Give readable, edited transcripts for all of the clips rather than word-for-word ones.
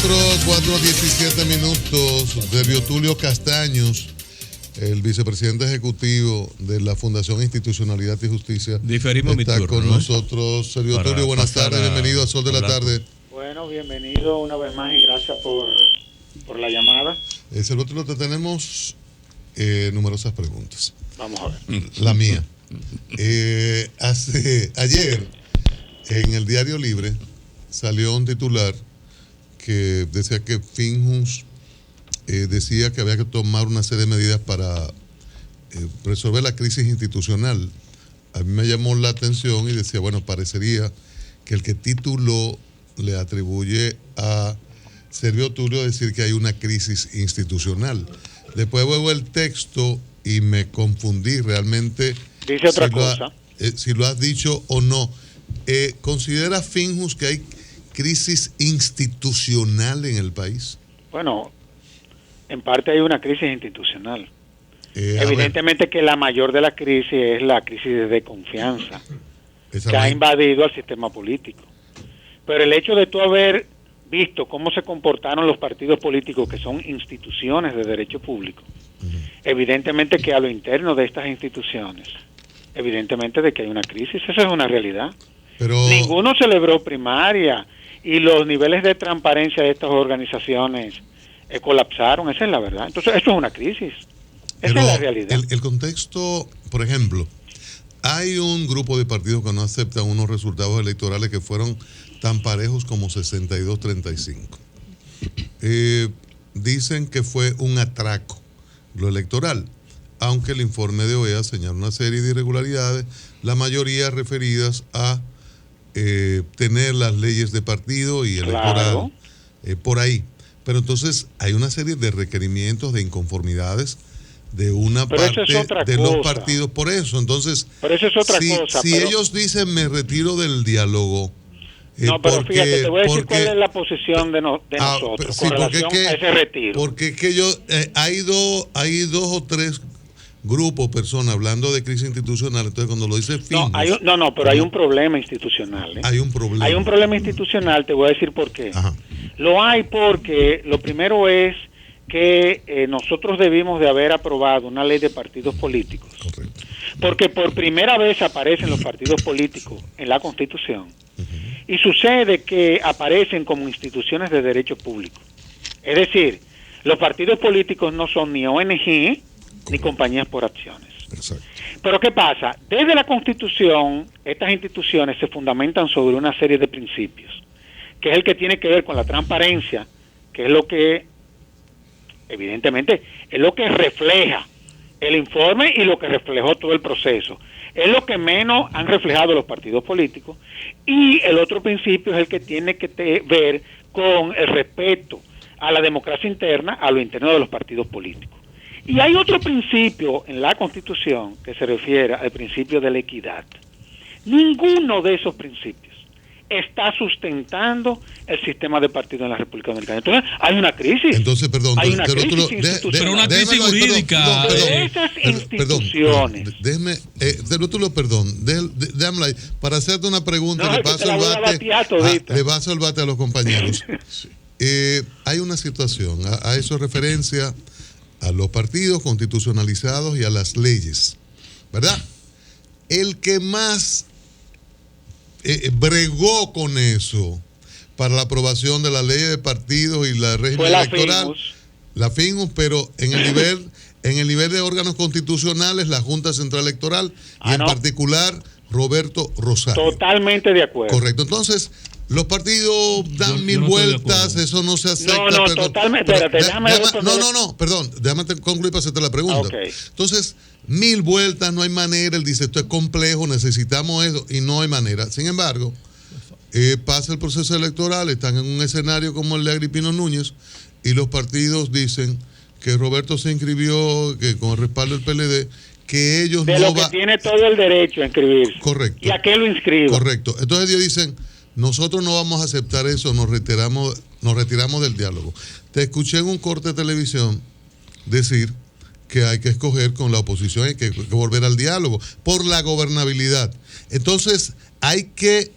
4:17. Servio Tulio Castaños, el vicepresidente ejecutivo de la Fundación Institucionalidad y Justicia, diferimos mi turno, con nosotros. Servio Tulio, buenas tardes, bienvenido a Sol de la Tarde. Bueno, bienvenido una vez más y gracias por la llamada. Servio Tulio, te tenemos numerosas preguntas. Vamos a ver. La mía. Ayer, en el Diario Libre, salió un titular que decía que Finjus decía que había que tomar una serie de medidas para resolver la crisis institucional. A mí me llamó la atención y decía, bueno, parecería que el que tituló le atribuye a Servio Tulio decir que hay una crisis institucional. Después veo el texto y me confundí realmente. Dice otra cosa. Si lo has dicho o no. ¿Considera Finjus que hay crisis institucional en el país? Bueno, en parte hay una crisis institucional. Evidentemente que la mayor de la crisis es la crisis de confianza que ha invadido al sistema político. Pero el hecho de tú haber visto cómo se comportaron los partidos políticos que son instituciones de derecho público, evidentemente que a lo interno de estas instituciones, evidentemente de que hay una crisis, esa es una realidad. Pero ninguno celebró primaria y los niveles de transparencia de estas organizaciones colapsaron, esa es la verdad. Entonces, eso es una crisis. Esa es la realidad. El contexto, por ejemplo, hay un grupo de partidos que no aceptan unos resultados electorales que fueron tan parejos como 62-35. Dicen que fue un atraco lo electoral, aunque el informe de OEA señala una serie de irregularidades, la mayoría referidas a tener las leyes de partido y electoral por ahí. Pero entonces hay una serie de requerimientos, de inconformidades de una parte de los partidos por eso. Entonces, pero eso es otra cosa. Si ellos dicen me retiro del diálogo, no, pero fíjate, te voy a decir cuál es la posición de nosotros con relación a ese retiro. Porque es que hay dos o tres grupos, personas hablando de crisis institucional. Entonces, cuando lo dice Finjus, pero hay un problema institucional. Hay un problema. Hay un problema institucional, te voy a decir por qué. Ajá. Lo hay porque lo primero es que nosotros debimos de haber aprobado una ley de partidos políticos. Correcto. Porque por primera vez aparecen los partidos políticos en la Constitución. Y sucede que aparecen como instituciones de derecho público. Es decir, los partidos políticos no son ni ONG ni compañías por acciones. Exacto. Pero ¿qué pasa? Desde la Constitución, estas instituciones se fundamentan sobre una serie de principios, que es el que tiene que ver con la transparencia, que es lo que, evidentemente, es lo que refleja el informe y lo que reflejó todo el proceso. Es lo que menos han reflejado los partidos políticos. Y el otro principio es el que tiene que ver con el respeto a la democracia interna, a lo interno de los partidos políticos. Y hay otro principio en la Constitución que se refiere al principio de la equidad. Ninguno de esos principios está sustentando el sistema de partidos en la República Dominicana. Entonces, hay una crisis. Entonces, perdón, hay una crisis institucional. Pero una crisis jurídica. Esas instituciones. Déjame ahí, para hacerte una pregunta, le paso el bate a los compañeros. Hay una situación, a eso referencia a los partidos constitucionalizados y a las leyes, ¿verdad? El que más bregó con eso para la aprobación de la ley de partidos y la régimen electoral, la Finjus, pero en el nivel de órganos constitucionales, la Junta Central Electoral y en particular Roberto Rosario. Totalmente de acuerdo. Correcto. Entonces, los partidos dan mil vueltas, eso no se acepta. Totalmente. Espérate, déjame concluir para hacerte la pregunta. Okay. Entonces, mil vueltas, no hay manera. Él dice, esto es complejo, necesitamos eso, y no hay manera. Sin embargo, pasa el proceso electoral, están en un escenario como el de Agripino Núñez, y los partidos dicen que Roberto se inscribió, que con el respaldo del PLD, que ellos tiene todo el derecho a inscribirse. Correcto. ¿Y a qué lo inscribo? Correcto. Entonces ellos dicen, nosotros no vamos a aceptar eso, nos retiramos del diálogo. Te escuché en un corte de televisión decir que hay que escoger con la oposición, hay que volver al diálogo por la gobernabilidad. Entonces hay que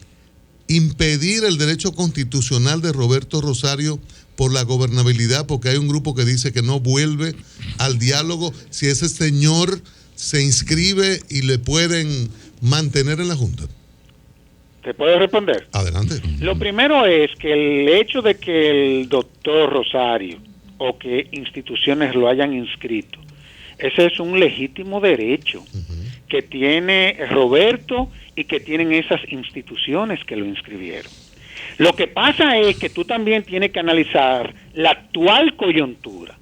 impedir el derecho constitucional de Roberto Rosario por la gobernabilidad, porque hay un grupo que dice que no vuelve al diálogo si ese señor se inscribe y le pueden mantener en la Junta? ¿Te puedo responder? Adelante. Lo primero es que el hecho de que el doctor Rosario o que instituciones lo hayan inscrito, ese es un legítimo derecho que tiene Roberto y que tienen esas instituciones que lo inscribieron. Lo que pasa es que tú también tienes que analizar la actual coyuntura.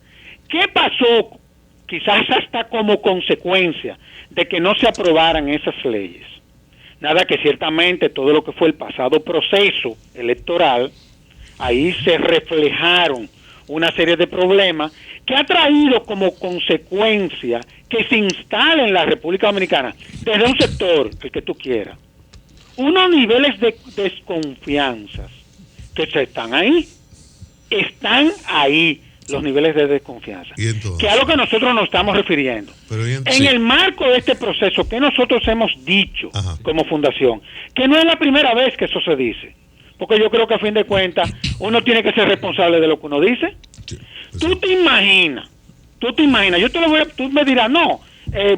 ¿Qué pasó quizás hasta como consecuencia de que no se aprobaran esas leyes? Nada, que ciertamente todo lo que fue el pasado proceso electoral, ahí se reflejaron una serie de problemas que ha traído como consecuencia que se instale en la República Dominicana, desde un sector, el que tú quieras, unos niveles de desconfianzas que están ahí los niveles de desconfianza, que es a lo que nosotros nos estamos refiriendo. En el marco de este proceso que nosotros hemos dicho como fundación, que no es la primera vez que eso se dice, porque yo creo que a fin de cuentas uno tiene que ser responsable de lo que uno dice. Sí, tú te imaginas, tú me dirás, no,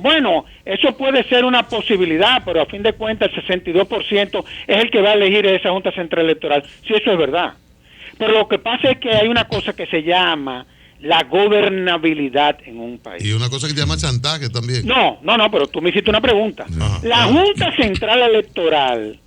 bueno, eso puede ser una posibilidad, pero a fin de cuentas el 62% es el que va a elegir esa Junta Central Electoral, si eso es verdad. Pero lo que pasa es que hay una cosa que se llama la gobernabilidad en un país. Y una cosa que se llama chantaje también. No, pero tú me hiciste una pregunta. La Junta Central Electoral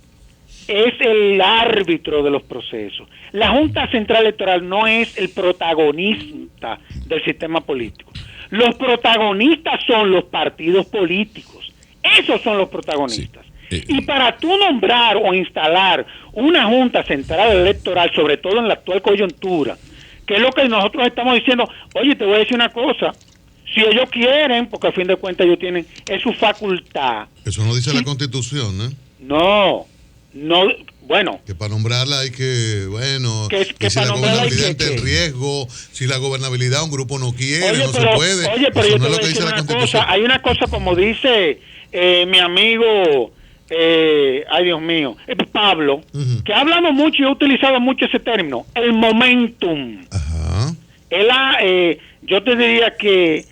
es el árbitro de los procesos. La Junta Central Electoral no es el protagonista del sistema político. Los protagonistas son los partidos políticos. Esos son los protagonistas. Sí. Y para tú nombrar o instalar una Junta Central Electoral, sobre todo en la actual coyuntura, que es lo que nosotros estamos diciendo, oye, te voy a decir una cosa, si ellos quieren, porque a fin de cuentas ellos tienen, es su facultad. Eso no dice la Constitución, ¿eh? No, bueno. Que para nombrarla hay que, bueno, que si la gobernabilidad está en riesgo, si la gobernabilidad un grupo no quiere, no se puede. Oye, pero yo te voy a decir una cosa, hay una cosa como dice mi amigo, ay Dios mío, Pablo, que ha hablado mucho y ha utilizado mucho ese término, el momentum. Ajá. Yo te diría que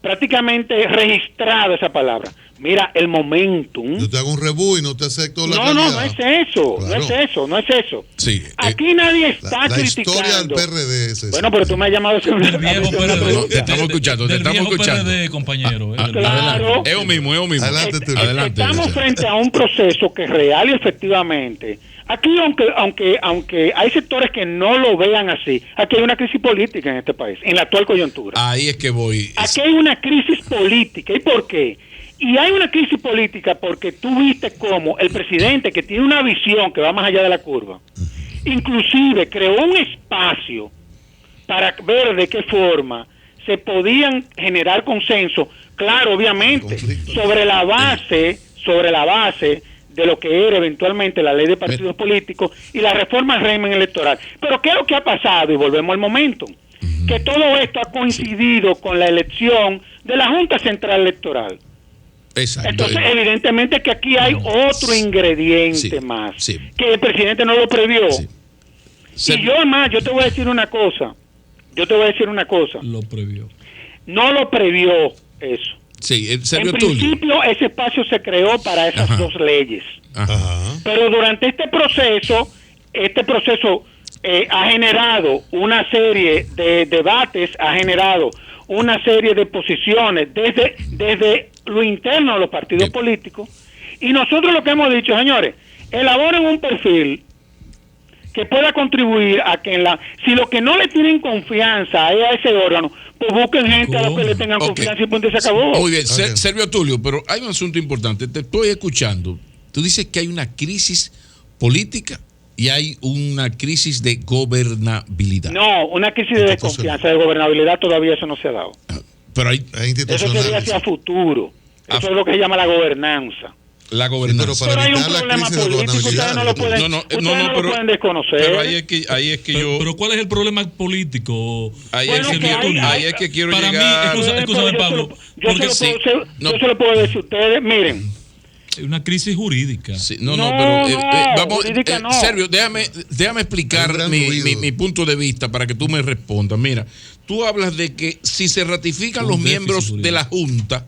prácticamente registrado esa palabra. Mira, el momentum. Yo te hago un rebú y no te acepto la calidad. No es eso, claro. no es eso. Sí, aquí nadie está criticando. La historia del PRD es esa. Bueno, pero tú me has llamado del viejo PRD. Te estamos escuchando, del viejo PRD, compañero. Claro. Es lo mismo. Adelante. Estamos frente a un proceso que real y efectivamente. Aquí, aunque hay sectores que no lo vean así, aquí hay una crisis política en este país, en la actual coyuntura. Ahí es que voy. Aquí hay una crisis política. ¿Y por qué? Y hay una crisis política porque tú viste cómo el presidente, que tiene una visión que va más allá de la curva, inclusive creó un espacio para ver de qué forma se podían generar consenso, claro, obviamente, sobre la base de lo que era eventualmente la ley de partidos políticos y la reforma al régimen electoral. Pero ¿qué es lo que ha pasado? Y volvemos al momento. Que todo esto ha coincidido con la elección de la Junta Central Electoral. Exacto. Entonces, evidentemente que aquí hay otro ingrediente más, que el presidente no lo previó. Y yo además, yo te voy a decir una cosa. Lo previó. No lo previó eso. Sí, en principio ese espacio se creó para esas dos leyes. Pero durante este proceso ha generado una serie de debates, ha generado una serie de posiciones desde lo interno de los partidos políticos, y nosotros lo que hemos dicho, señores, elaboren un perfil que pueda contribuir a que si lo que no le tienen confianza es a ese órgano, pues busquen gente a la que le tengan confianza y punto, se acabó. Muy bien, Servio Tulio, pero hay un asunto importante, te estoy escuchando, tú dices que hay una crisis política y hay una crisis de gobernabilidad. No, una crisis de desconfianza, de gobernabilidad todavía eso no se ha dado. Pero hay eso sería hacia futuro. Eso es lo que se llama la gobernanza. La gobernanza. Pero hay un problema político, ustedes no lo pueden desconocer. Pero ahí es que yo. Pero ¿cuál es el problema político? Ahí es que quiero para llegar. Para mí, escúchame, Pablo. Yo se lo puedo decir a ustedes, miren. una crisis jurídica. Sí, pero vamos, Servio, déjame explicar mi punto de vista para que tú me respondas. Mira, tú hablas de que si se ratifican los miembros de la Junta,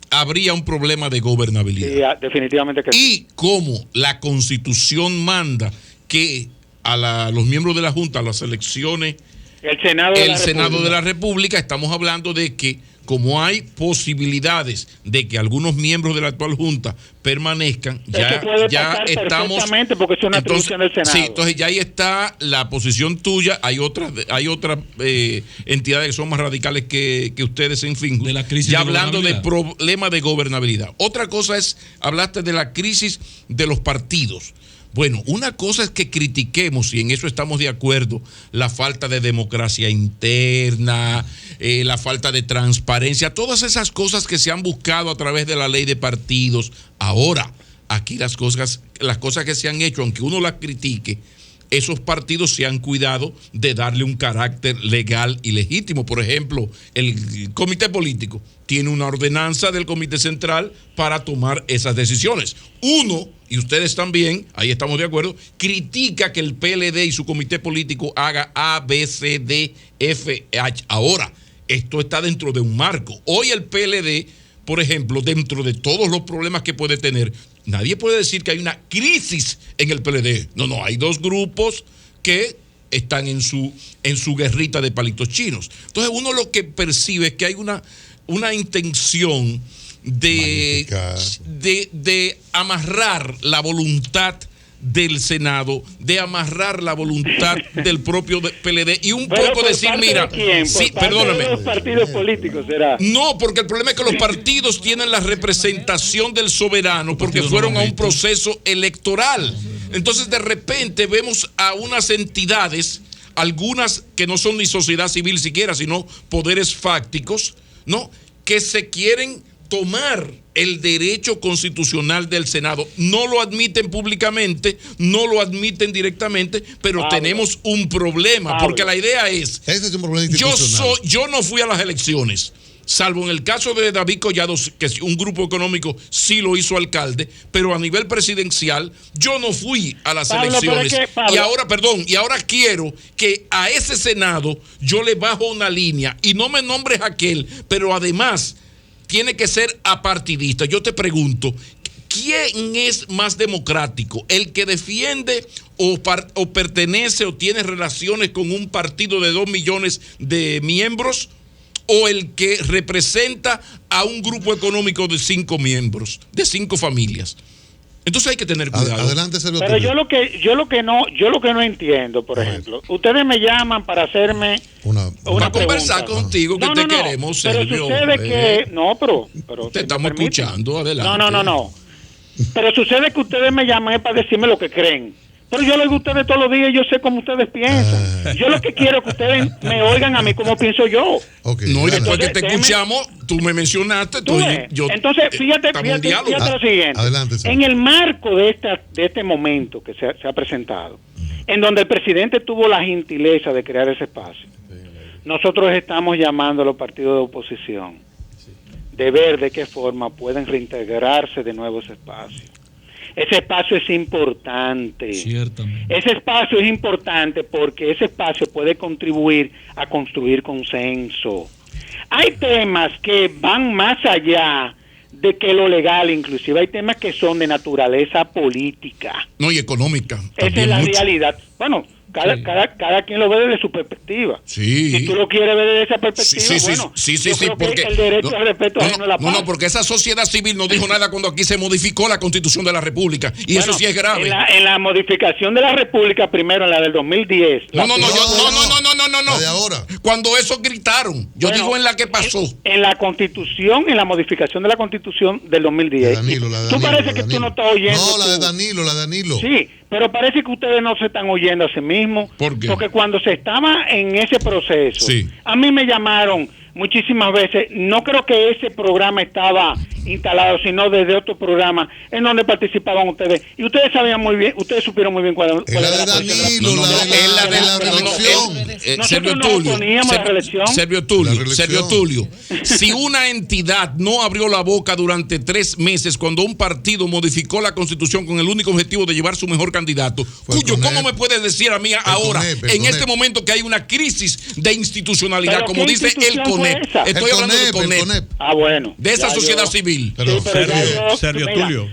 habría un problema de gobernabilidad. Sí, definitivamente que sí. Y como la Constitución manda que a los miembros de la Junta, a las elecciones, el Senado de la República, estamos hablando de que como hay posibilidades de que algunos miembros de la actual Junta permanezcan, ya estamos, porque es una atribución del Senado. Sí, entonces ya ahí está la posición tuya. Hay otras entidades que son más radicales que ustedes, en fin, de la crisis ya hablando de problema de gobernabilidad. Otra cosa es, hablaste de la crisis de los partidos. Bueno, una cosa es que critiquemos, y en eso estamos de acuerdo, la falta de democracia interna, la falta de transparencia, todas esas cosas que se han buscado a través de la ley de partidos. Ahora, aquí las cosas que se han hecho, aunque uno las critique, esos partidos se han cuidado de darle un carácter legal y legítimo. Por ejemplo, el comité político tiene una ordenanza del comité central para tomar esas decisiones. Uno, y ustedes también, ahí estamos de acuerdo, critica que el PLD y su comité político haga A, B, C, D, F, H. Ahora, esto está dentro de un marco. Hoy el PLD, por ejemplo, dentro de todos los problemas que puede tener, nadie puede decir que hay una crisis en el PLD. No, hay dos grupos que están en su guerrita de palitos chinos. Entonces uno lo que percibe es que hay una intención de amarrar la voluntad del Senado, de amarrar la voluntad del propio PLD y un poco decir, mira, sí, perdóname. Los partidos políticos será. No, porque el problema es que los partidos tienen la representación del soberano porque fueron a un proceso electoral. Entonces, de repente vemos a unas entidades, algunas que no son ni sociedad civil siquiera, sino poderes fácticos, ¿no?, que se quieren tomar el derecho constitucional del Senado. No lo admiten públicamente, no lo admiten directamente, pero tenemos un problema, porque la idea es, ese es un problema institucional. Yo no fui a las elecciones, salvo en el caso de David Collado, que un grupo económico sí lo hizo alcalde, pero a nivel presidencial yo no fui a las elecciones. Y ahora quiero que a ese Senado yo le bajo una línea y no me nombres aquel, pero además tiene que ser apartidista. Yo te pregunto, ¿quién es más democrático? ¿El que defiende o pertenece o tiene relaciones con un partido de 2 millones de miembros? ¿O el que representa a un grupo económico de 5 miembros, de 5 familias? Entonces hay que tener cuidado. Adelante, Sergio. Pero yo lo que no entiendo, por ejemplo, ustedes me llaman para hacerme una conversar contigo, que te queremos, Sergio. Pero sucede que pero te estamos escuchando, adelante. No. Pero sucede que ustedes me llaman para decirme lo que creen. Pero yo lo oigo a ustedes todos los días y yo sé cómo ustedes piensan. Yo lo que quiero es que ustedes me oigan a mí como pienso yo. Okay, no, y después que te escuchamos, tú me mencionaste. Entonces, fíjate lo siguiente. Adelante, en el marco de este momento que se ha presentado, en donde el presidente tuvo la gentileza de crear ese espacio, nosotros estamos llamando a los partidos de oposición de ver de qué forma pueden reintegrarse de nuevo ese espacio. Ese espacio es importante. Ciertamente. Ese espacio es importante porque ese espacio puede contribuir a construir consenso. Hay temas que van más allá de que lo legal, inclusive hay temas que son de naturaleza política. No, y económica. Esa es la realidad. Bueno, cada quien lo ve desde su perspectiva. Sí. Si tú lo quieres ver desde esa perspectiva, sí, porque el derecho al respeto a la paz. No, porque esa sociedad civil no dijo nada cuando aquí se modificó la Constitución de la República, y eso sí es grave. En la modificación de la República, primero en la del 2010. No. La de ahora. Cuando eso gritaron, digo en la que pasó. En la Constitución, en la modificación de la Constitución del 2010. Tú parece que tú no estás oyendo. No, la de Danilo. Sí. Pero parece que ustedes no se están oyendo a sí mismos. ¿Por qué? Porque cuando se estaba en ese proceso, sí, a mí me llamaron muchísimas veces. No creo que ese programa estaba instalado, sino desde otro programa en donde participaban ustedes. Y ustedes sabían muy bien, ustedes supieron muy bien cuál era la de Danilo, la de la reelección. Servio nos Tulio, oponíamos a la reelección. Servio Tulio, si una entidad no abrió la boca durante 3 meses cuando un partido modificó la Constitución con el único objetivo de llevar su mejor candidato, Cuyo, ¿cómo me puedes decir a mí ahora, en este momento que hay una crisis de institucionalidad, como dice el CONEP? Estoy hablando del CONEP. Ah, bueno. De esa sociedad civil. Sergio Tulio.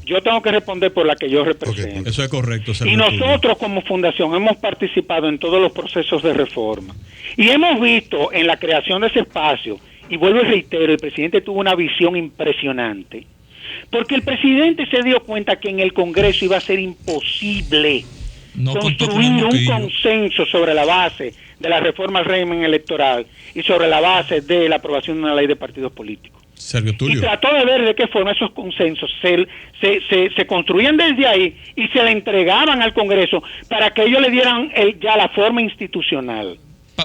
Yo tengo que responder por la que yo represento. Okay. Eso es correcto, Sergio Y nosotros como fundación hemos participado en todos los procesos de reforma. Y hemos visto en la creación de ese espacio, y vuelvo y reitero, el presidente tuvo una visión impresionante, porque el presidente se dio cuenta que en el Congreso iba a ser imposible construir un consenso sobre la base de la reforma al régimen electoral y sobre la base de la aprobación de una ley de partidos políticos. Sergio Tulio. Y trató de ver de qué forma esos consensos se construían desde ahí y se le entregaban al Congreso para que ellos le dieran ya la forma institucional.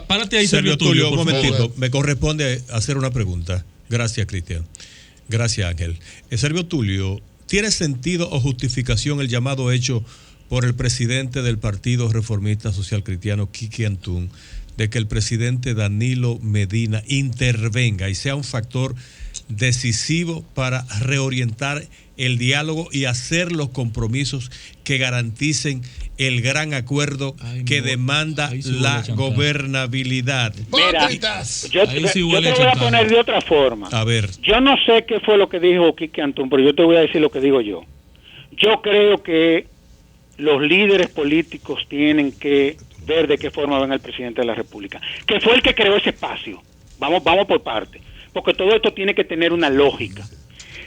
Párate ahí, Sergio Tulio, un momentito. favor. Me corresponde hacer una pregunta. Gracias, Cristian. Gracias, Ángel. Sergio Tulio, ¿tiene sentido o justificación el llamado hecho por el presidente del Partido Reformista Social Cristiano, Quique Antún, de que el presidente Danilo Medina intervenga y sea un factor decisivo para reorientar el diálogo y hacer los compromisos que garanticen el gran acuerdo que demanda la gobernabilidad? Mira, yo te voy a poner de otra forma. A ver. Yo no sé qué fue lo que dijo Quique Antún, pero yo te voy a decir lo que digo yo. Yo creo que los líderes políticos tienen que ver de qué forma ven al presidente de la República, que fue el que creó ese espacio. Vamos por parte, porque todo esto tiene que tener una lógica.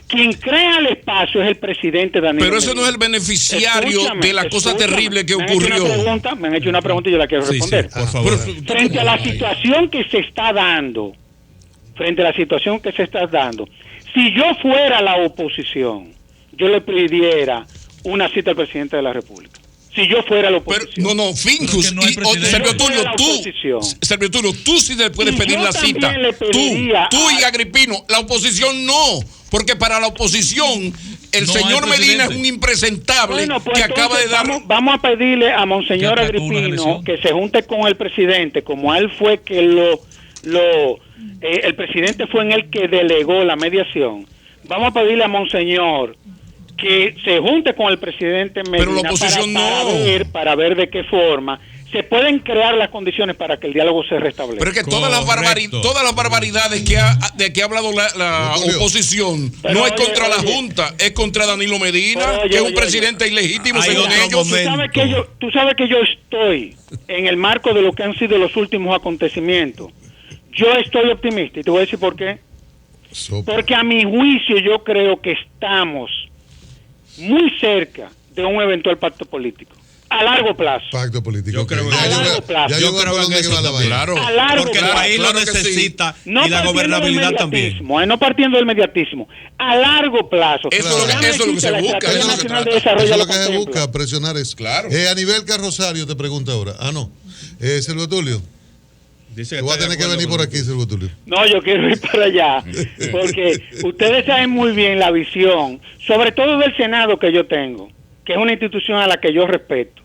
Quien crea el espacio es el presidente Danilo Pero ese Medina. no es el beneficiario de la cosa terrible que ocurrió. Me han hecho una pregunta y yo la quiero responder. Sí, por favor. Frente a la situación que se está dando, si yo fuera la oposición, yo le pidiera una cita al presidente de la República. Si yo fuera la oposición. Finjus, Servio Tulio, tú sí le puedes pedir la cita. Tú y Agripino, la oposición no, porque para la oposición el señor Medina es un impresentable que acaba de dar. Vamos a pedirle a Monseñor Agripino que se junte con el presidente, como a él fue que el presidente fue en el que delegó la mediación. Vamos a pedirle a Monseñor que se junte con el presidente Medina. Pero la oposición para ver de qué forma se pueden crear las condiciones para que el diálogo se restablezca. Pero es que todas las barbaridades de que ha hablado la oposición no es contra la Junta, es contra Danilo Medina, que es un presidente ilegítimo según ellos. Tú sabes que yo estoy en el marco de lo que han sido los últimos acontecimientos. Yo estoy optimista y te voy a decir por qué. Porque a mi juicio yo creo que estamos muy cerca de un eventual pacto político a largo plazo. Pacto político. Yo creo que a largo plazo. Yo creo que eso también. Claro. Porque el país lo necesita y la gobernabilidad también. No partiendo del mediatismo. A largo plazo. Eso es lo que se busca. Eso es lo que se busca, presionar eso. Claro. A nivel Carrosario te pregunta ahora. Sergio Tulio. Dice que voy a tener que venir por aquí, Sergio Tulio. No, yo quiero ir para allá, porque ustedes saben muy bien la visión, sobre todo del Senado que yo tengo, que es una institución a la que yo respeto.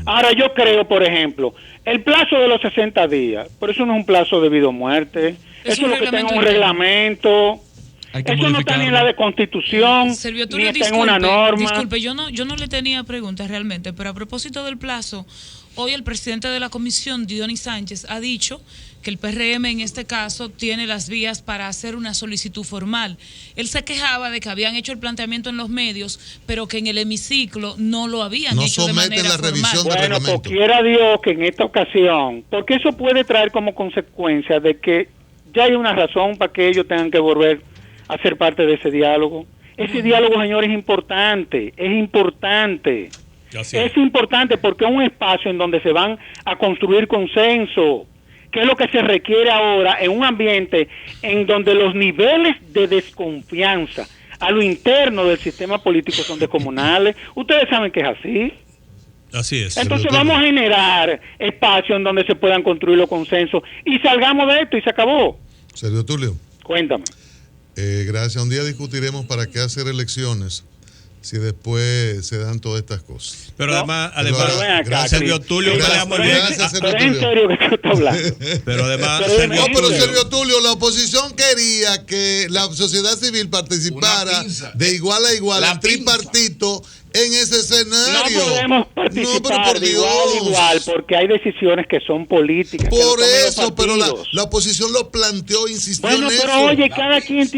Ahora, yo creo, por ejemplo, el plazo de los 60 días, pero eso no es un plazo de vida o muerte, eso es lo que tenga un reglamento. Eso no está ni en la de Constitución, ni está en una norma. Disculpe, yo no le tenía preguntas realmente, pero a propósito del plazo, hoy el presidente de la comisión, Dionis Sánchez, ha dicho que el PRM en este caso tiene las vías para hacer una solicitud formal. Él se quejaba de que habían hecho el planteamiento en los medios, pero que en el hemiciclo no lo habían hecho de manera la revisión formal. del reglamento. Pues quiera Dios que en esta ocasión, porque eso puede traer como consecuencia de que ya hay una razón para que ellos tengan que volver a ser parte de ese diálogo. Ese diálogo, señores, es importante. Es importante porque es un espacio en donde se van a construir consenso, que es lo que se requiere ahora en un ambiente en donde los niveles de desconfianza a lo interno del sistema político son descomunales. Ustedes saben que es así. Así es. Entonces vamos a generar espacios en donde se puedan construir los consensos y salgamos de esto y se acabó. Sergio Tulio. Cuéntame. Gracias. Un día discutiremos para qué hacer elecciones si después se dan todas estas cosas. Pero No, además, pero ven acá, Sergio Cris. Tulio Gracias, pelea muy bien. gracias, Sergio Pero es en Tulio. serio que tú estás hablando. Pero además, Pero Sergio No, pero Tulio- Sergio Tulio, la oposición quería que la sociedad civil participara Una pinza. de igual a igual La en pinza. tripartito en ese escenario. No podemos participar No, pero por de igual a Dios. igual porque hay decisiones que son políticas. que Por lo toman los eso, pero partidos. la oposición lo planteó, insistió Bueno, en eso. pero oye, cada quien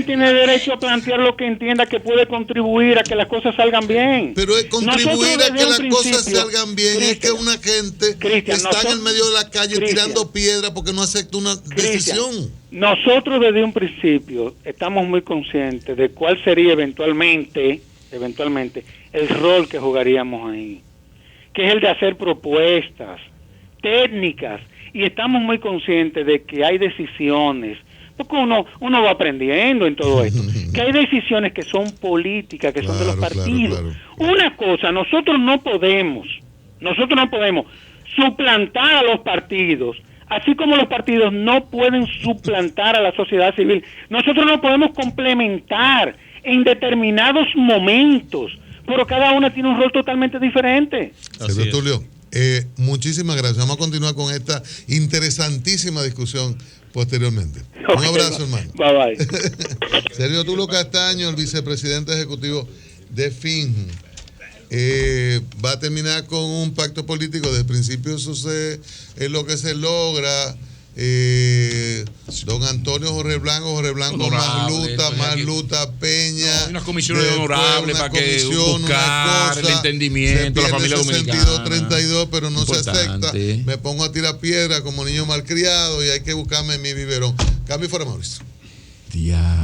tiene derecho a plantear lo que entienda que puede contribuir a que las cosas salgan bien. Pero es contribuir Nosotros a que desde las un cosas principio, salgan bien. Es que Cristian, una gente Cristian, está en el nosotros- medio de la calle Cristian, tirando piedra porque no acepta una Cristian, decisión. nosotros desde un principio estamos muy conscientes de cuál sería eventualmente el rol que jugaríamos ahí, que es el de hacer propuestas técnicas, y estamos muy conscientes de que hay decisiones, porque uno va aprendiendo en todo esto, que hay decisiones que son políticas, que son de los Claro, claro, partidos. claro. Una cosa, nosotros no podemos suplantar a los partidos, así como los partidos no pueden suplantar a la sociedad civil. Nosotros no podemos complementar en determinados momentos, pero cada una tiene un rol totalmente diferente. Así Sergio es. Tulio, muchísimas gracias. Vamos a continuar con esta interesantísima discusión posteriormente. Un abrazo, hermano. Bye bye. Sergio Tulio Castaño, el vicepresidente ejecutivo de FINJUN. Va a terminar con un pacto político. Desde el principio eso es lo que se logra. Don Antonio Jorge Blanco Honorable, más Luta Peña. No, unas comisiones después honorables una para que comisión, buscar una el entendimiento, se la familia pierde dominicana. 62-32, pero no se acepta. Importante. Me pongo a tirar piedra como niño malcriado y hay que buscarme mi biberón. Cambio y fuera, Mauricio. Ya.